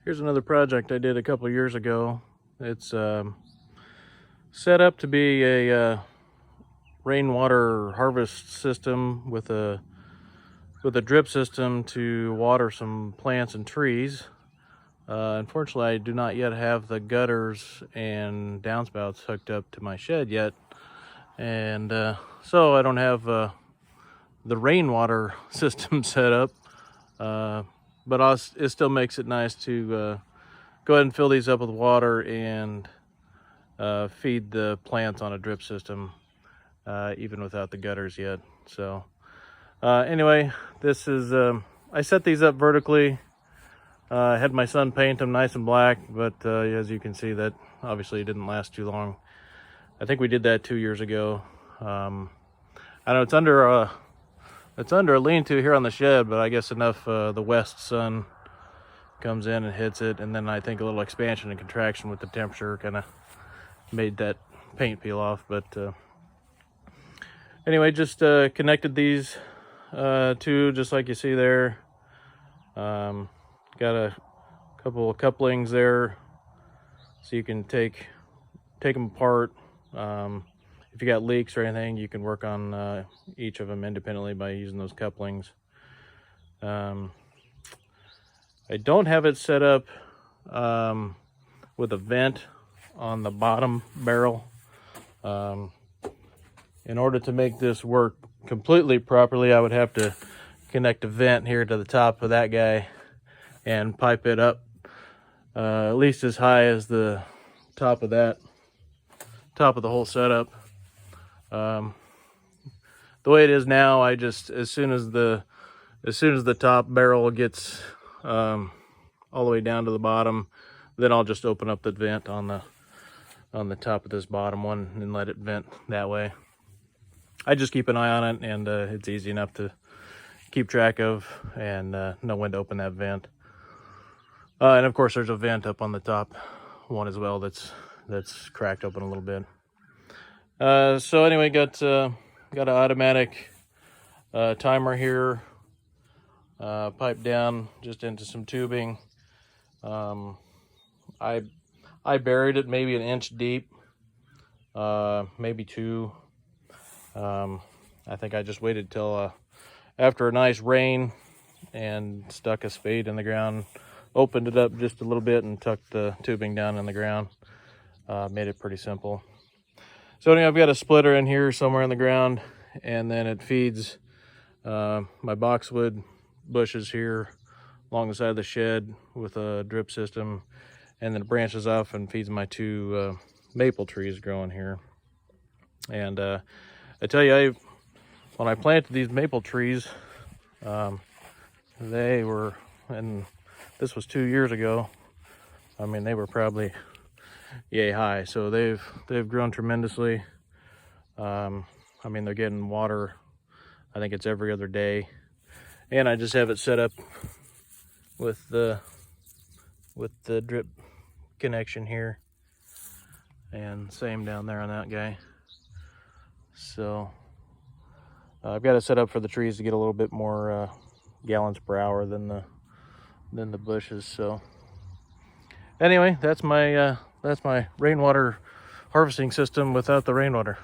Here's another project I did a couple years ago. It's set up to be a rainwater harvest system with a drip system to water some plants and trees. Unfortunately, I do not yet have the gutters and downspouts hooked up to my shed yet, and so I don't have the rainwater system set up. But it still makes it nice to go ahead and fill these up with water and feed the plants on a drip system, even without the gutters yet. So anyway, this is I set these up vertically. I had my son paint them nice and black, but as you can see, that obviously didn't last too long. I think we did that 2 years ago. I know it's under a lean-to here on the shed, but I guess enough the west sun comes in and hits it, and then I think a little expansion and contraction with the temperature kind of made that paint peel off. But anyway, just connected these two just like you see there. Got a couple of couplings there so you can take them apart. If you got leaks or anything, you can work on each of them independently by using those couplings. I don't have it set up with a vent on the bottom barrel. In order to make this work completely properly, I would have to connect a vent here to the top of that guy and pipe it up at least as high as the top of the whole setup. The way it is now, I just as soon as the top barrel gets all the way down to the bottom, then I'll just open up the vent on the top of this bottom one and let it vent that way. I just keep an eye on it, and it's easy enough to keep track of and know when to open that vent. And of course, there's a vent up on the top one as well that's cracked open a little bit. So anyway, got an automatic timer here, piped down just into some tubing. I buried it maybe an inch deep, maybe two. I think I just waited till after a nice rain and stuck a spade in the ground, opened it up just a little bit and tucked the tubing down in the ground. Made it pretty simple. So anyway, I've got a splitter in here somewhere in the ground, and then it feeds my boxwood bushes here along the side of the shed with a drip system, and then it branches off and feeds my two maple trees growing here. And I tell you, when I planted these maple trees, they were, and this was 2 years ago, I mean, they were probably yay high. So they've grown tremendously. I mean, they're getting water, I think it's every other day, and I just have it set up with the drip connection here, and same down there on that guy. So I've got it set up for the trees to get a little bit more gallons per hour than the bushes. So anyway, that's my rainwater harvesting system without the rainwater.